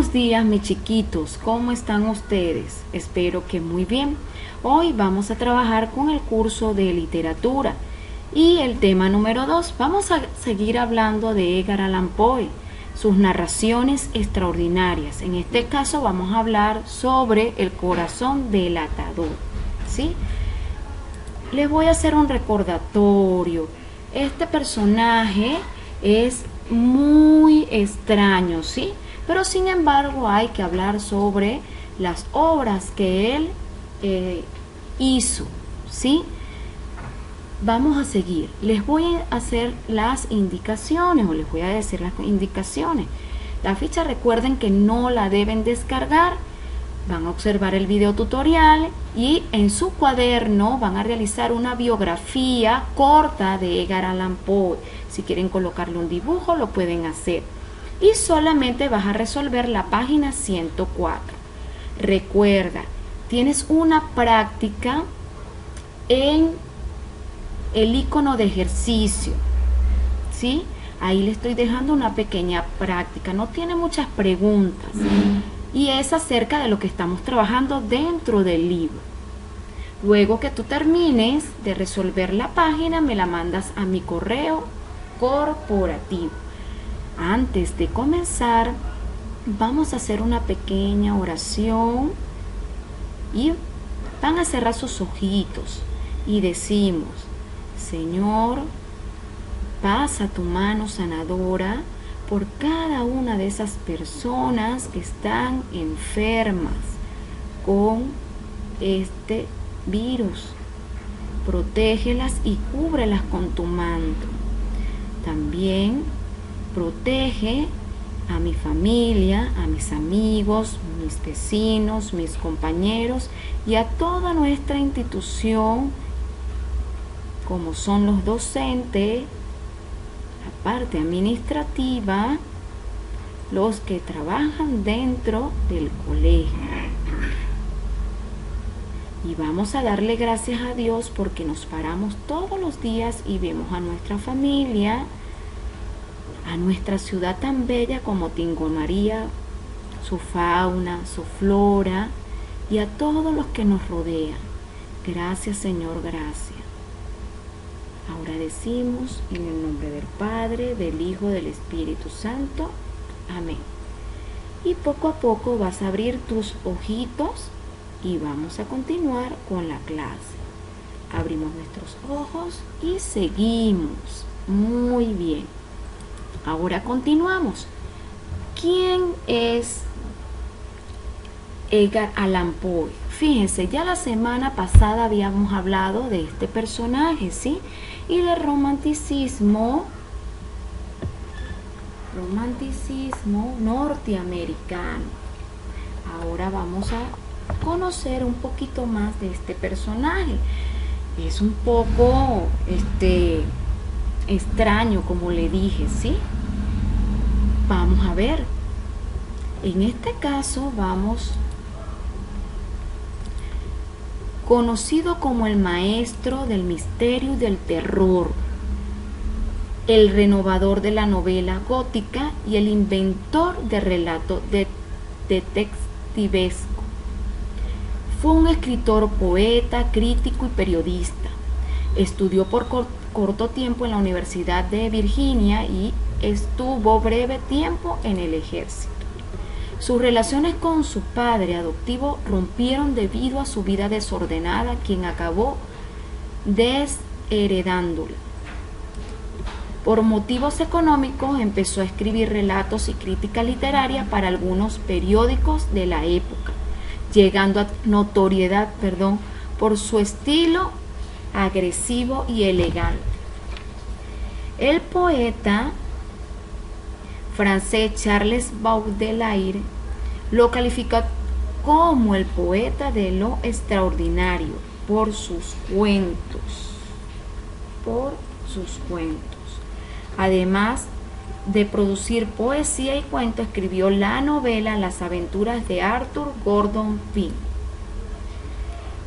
Buenos días, mis chiquitos, ¿cómo están ustedes? Espero que muy bien. Hoy vamos a trabajar con el curso de literatura y el tema número 2. Vamos a seguir hablando de Edgar Allan Poe, sus narraciones extraordinarias. En este caso vamos a hablar sobre El corazón del atador, ¿sí? Les voy a hacer un recordatorio. Este personaje es muy extraño, ¿sí? Pero sin embargo hay que hablar sobre las obras que él hizo, ¿sí? Vamos a seguir. Les voy a hacer las indicaciones o les voy a decir las indicaciones. La ficha, recuerden que no la deben descargar. Van a observar el video tutorial y en su cuaderno van a realizar una biografía corta de Edgar Allan Poe. Si quieren colocarle un dibujo, lo pueden hacer. Y solamente vas a resolver la página 104. Recuerda, tienes una práctica en el icono de ejercicio, ¿sí? Ahí le estoy dejando una pequeña práctica, no tiene muchas preguntas y es acerca de lo que estamos trabajando dentro del libro. Luego que tú termines de resolver la página, me la mandas a mi correo corporativo. Antes de comenzar, vamos a hacer una pequeña oración y van a cerrar sus ojitos y decimos: Señor, pasa tu mano sanadora por cada una de esas personas que están enfermas con este virus. Protégelas y cúbrelas con tu manto. También protege a mi familia, a mis amigos, mis vecinos, mis compañeros y a toda nuestra institución, como son los docentes, la parte administrativa, los que trabajan dentro del colegio. Y vamos a darle gracias a Dios porque nos paramos todos los días y vemos a nuestra familia, a nuestra ciudad tan bella como Tingo María, su fauna, su flora y a todos los que nos rodean. Gracias, Señor, gracias. Ahora decimos en el nombre del Padre, del Hijo, del Espíritu Santo. Amén. Y poco a poco vas a abrir tus ojitos y vamos a continuar con la clase. Abrimos nuestros ojos y seguimos. Muy bien. Ahora continuamos. ¿Quién es Edgar Allan Poe? Fíjense, ya la semana pasada habíamos hablado de este personaje, ¿sí? Y del romanticismo norteamericano. Ahora vamos a conocer un poquito más de este personaje. Es un poco extraño, como le dije, ¿sí? Vamos a ver. En este caso conocido como el maestro del misterio y del terror, el renovador de la novela gótica y el inventor de relato detectivesco. Fue un escritor, poeta, crítico y periodista. Estudió por corto tiempo en la Universidad de Virginia y estuvo breve tiempo en el ejército. Sus relaciones con su padre adoptivo rompieron debido a su vida desordenada, quien acabó desheredándola. Por motivos económicos empezó a escribir relatos y crítica literaria para algunos periódicos de la época, llegando a notoriedad por su estilo agresivo y elegante. El poeta francés Charles Baudelaire lo califica como el poeta de lo extraordinario por sus cuentos. Además de producir poesía y cuentos, escribió la novela Las aventuras de Arthur Gordon Pym.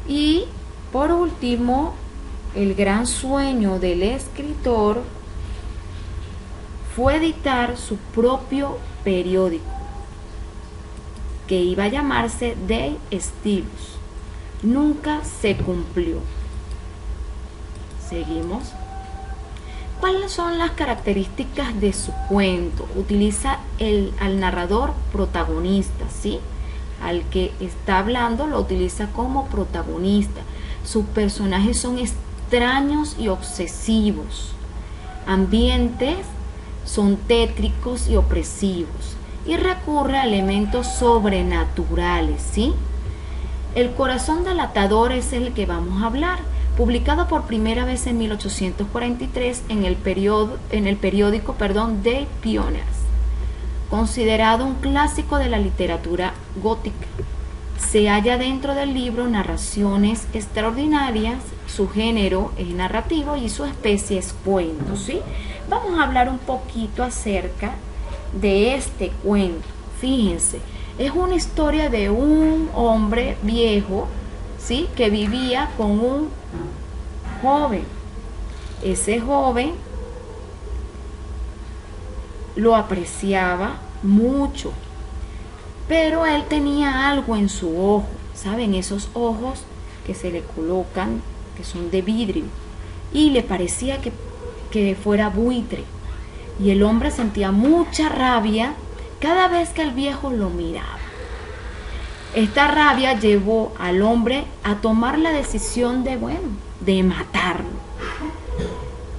Y por último, el gran sueño del escritor fue editar su propio periódico. que iba a llamarse De Stylus. Nunca se cumplió. Seguimos. ¿Cuáles son las características de su cuento? Utiliza al narrador protagonista, ¿sí? Al que está hablando lo utiliza como protagonista. Sus personajes son extraños y obsesivos. Ambientes son tétricos y opresivos. Y recurre a elementos sobrenaturales, ¿sí? El corazón del atador es el que vamos a hablar, publicado por primera vez en 1843 en el periódico The Pioneers, considerado un clásico de la literatura gótica. Se halla dentro del libro Narraciones Extraordinarias, su género es narrativo y su especie es cuento, ¿sí? Vamos a hablar un poquito acerca de este cuento. Fíjense, es una historia de un hombre viejo, ¿sí? Que vivía con un joven. Ese joven lo apreciaba mucho, pero él tenía algo en su ojo, ¿saben? Esos ojos que se le colocan, que son de vidrio, y le parecía que fuera buitre. Y el hombre sentía mucha rabia cada vez que el viejo lo miraba. Esta rabia llevó al hombre a tomar la decisión de matarlo.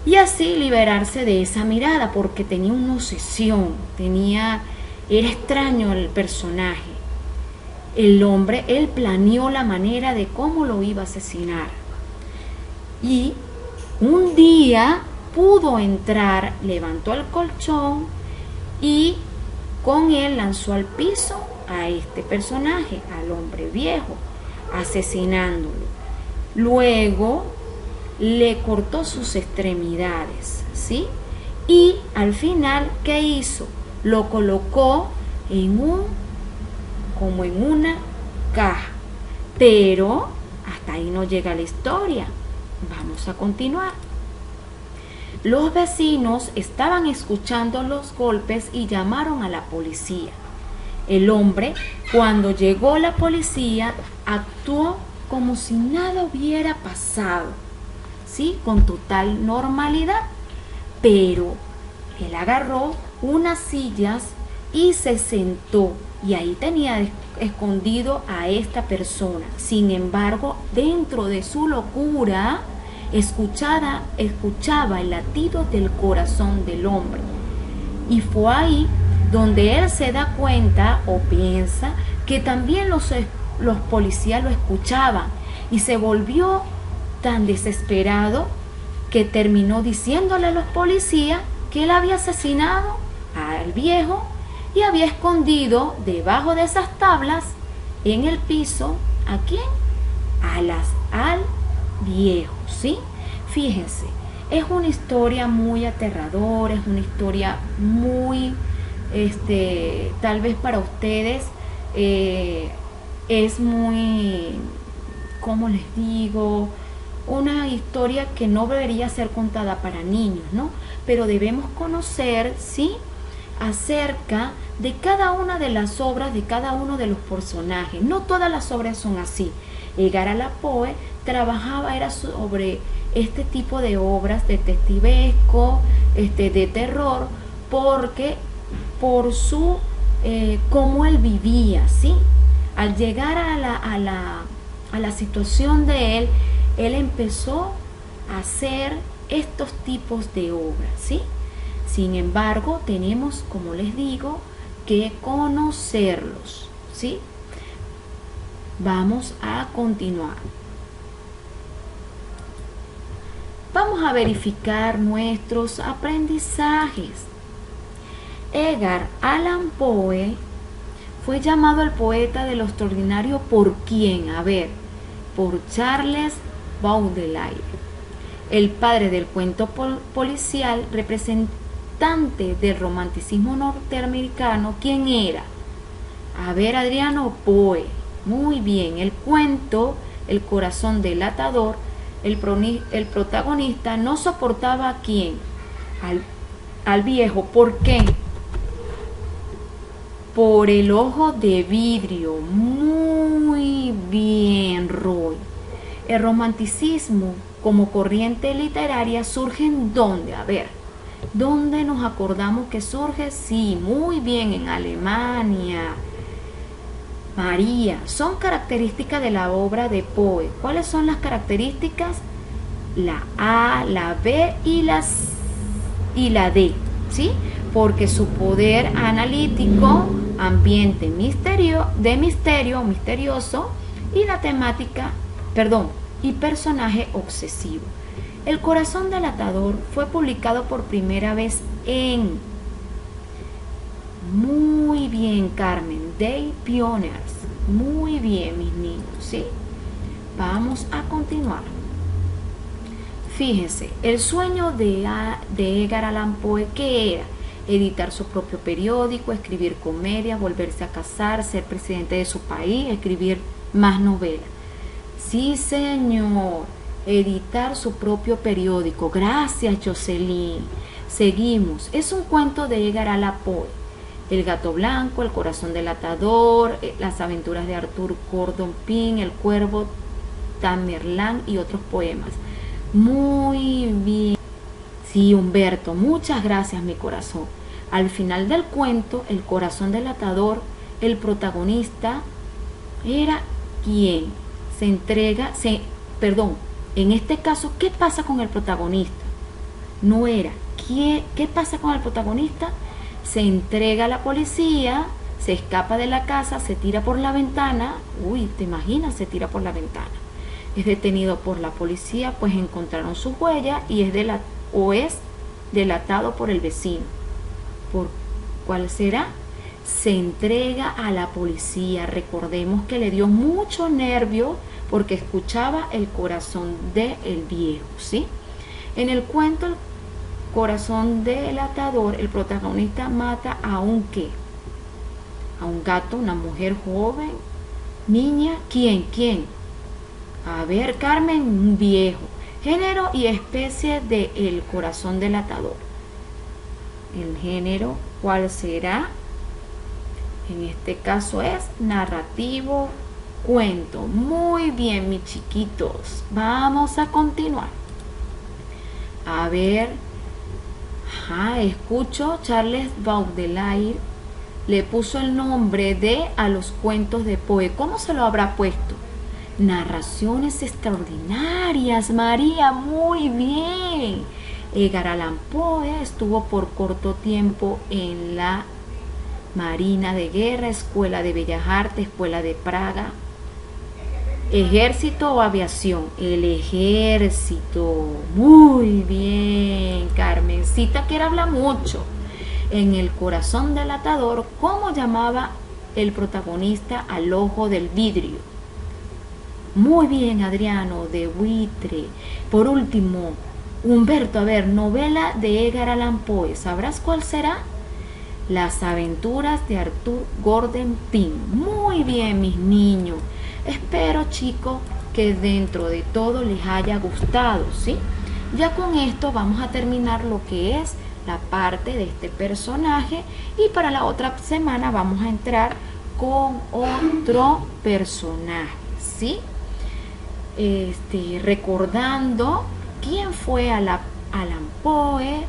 Y así liberarse de esa mirada, porque tenía una obsesión, era extraño el personaje. El hombre, él planeó la manera de cómo lo iba a asesinar. Y un día pudo entrar, levantó el colchón y con él lanzó al piso a este personaje, al hombre viejo, asesinándolo. Luego le cortó sus extremidades, ¿sí? Y al final, ¿qué hizo? Lo colocó como en una caja. Pero hasta ahí no llega la historia. Vamos a continuar. Los vecinos estaban escuchando los golpes y llamaron a la policía. El hombre, cuando llegó la policía, actuó como si nada hubiera pasado, ¿sí? Con total normalidad. Pero él agarró unas sillas y se sentó, y ahí tenía escondido a esta persona. Sin embargo, dentro de su locura, escuchaba el latido del corazón del hombre. Y fue ahí donde él se da cuenta o piensa que también los policías lo escuchaban, y se volvió tan desesperado que terminó diciéndole a los policías que él había asesinado al viejo y había escondido debajo de esas tablas en el piso, ¿a quién? Al viejo, ¿sí? Fíjense, es una historia muy aterradora, es una historia muy, tal vez para ustedes es muy, ¿cómo les digo? Una historia que no debería ser contada para niños, ¿no? Pero debemos conocer, ¿sí?, acerca de cada una de las obras, de cada uno de los personajes. No todas las obras son así. Edgar Allan Poe era sobre este tipo de obras detectivesco, de terror, porque por su cómo él vivía, ¿sí? Al llegar a la situación de él empezó a hacer estos tipos de obras, ¿sí? Sin embargo, tenemos, como les digo, que conocerlos, ¿sí? Vamos a continuar. Vamos a verificar nuestros aprendizajes. Edgar Allan Poe fue llamado el poeta de lo extraordinario ¿por quién? A ver, por Charles Baudelaire, el padre del cuento policial, representante del romanticismo norteamericano. ¿Quién era? A ver, Adriano, Poe. Muy bien. El cuento El corazón del atador, el protagonista no soportaba ¿a quién? Al viejo. ¿Por qué? Por el ojo de vidrio. Muy bien, Roy. El romanticismo como corriente literaria surge en dónde, a ver, ¿dónde nos acordamos que surge? Sí, muy bien, en Alemania. María, son características de la obra de Poe. ¿Cuáles son las características? La A, la B y la D, ¿sí? Porque su poder analítico, ambiente misterioso y la temática, y personaje obsesivo. El corazón del atador fue publicado por primera vez en, muy bien, Carmen, Day Pioneers. Muy bien, mis niños, ¿sí? Vamos a continuar. Fíjense, el sueño de Edgar Allan Poe, ¿qué era? Editar su propio periódico, escribir comedias, volverse a casar, ser presidente de su país, escribir más novelas. Sí, señor, editar su propio periódico. Gracias, Jocelyn. Seguimos. Es un cuento de Edgar Allan Poe. El gato blanco, el corazón del atador, las aventuras de Arthur Gordon Pym, el cuervo Tamerlán y otros poemas. Muy bien. Sí, Humberto, muchas gracias, mi corazón. Al final del cuento, el corazón del atador, el protagonista era quien en este caso, ¿qué pasa con el protagonista? No era, ¿qué pasa con el protagonista? Se entrega a la policía, se escapa de la casa, se tira por la ventana. Uy, ¿te imaginas? Se tira por la ventana. Es detenido por la policía, pues encontraron sus huellas y es delatado por el vecino. ¿Por cuál será? Se entrega a la policía. Recordemos que le dio mucho nervio porque escuchaba el corazón del viejo, ¿sí? En el cuento El corazón del atador, el protagonista mata a un ¿qué? A un gato, una mujer joven, niña, ¿quién? A ver, Carmen, un viejo. Género y especie de El corazón del atador. El género, ¿cuál será? En este caso es narrativo, cuento. Muy bien, mis chiquitos. Vamos a continuar. A ver. Escucho, Charles Baudelaire le puso el nombre a los cuentos de Poe. ¿Cómo se lo habrá puesto? Narraciones extraordinarias, María, muy bien. Edgar Allan Poe estuvo por corto tiempo en la Marina de Guerra, Escuela de Bellas Artes, Escuela de Praga. ¿Ejército o aviación? El ejército. Muy bien, Carmencita, que habla mucho. En El corazón del atador, ¿cómo llamaba el protagonista al ojo del vidrio? Muy bien, Adriano, de buitre. Por último, Humberto, a ver, novela de Edgar Allan Poe. ¿Sabrás cuál será? Las aventuras de Arthur Gordon Pym. Muy bien, mis niños. Espero, chicos, que dentro de todo les haya gustado, ¿sí? Ya con esto vamos a terminar lo que es la parte de este personaje y para la otra semana vamos a entrar con otro personaje, ¿sí? Recordando quién fue Allan Poe,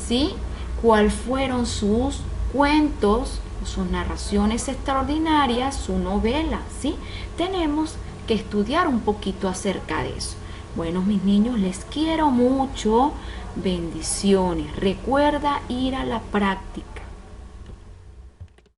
¿sí? Cuáles fueron sus cuentos, sus narraciones extraordinarias, su novela, ¿sí? Tenemos que estudiar un poquito acerca de eso. Bueno, mis niños, les quiero mucho. Bendiciones. Recuerda ir a la práctica.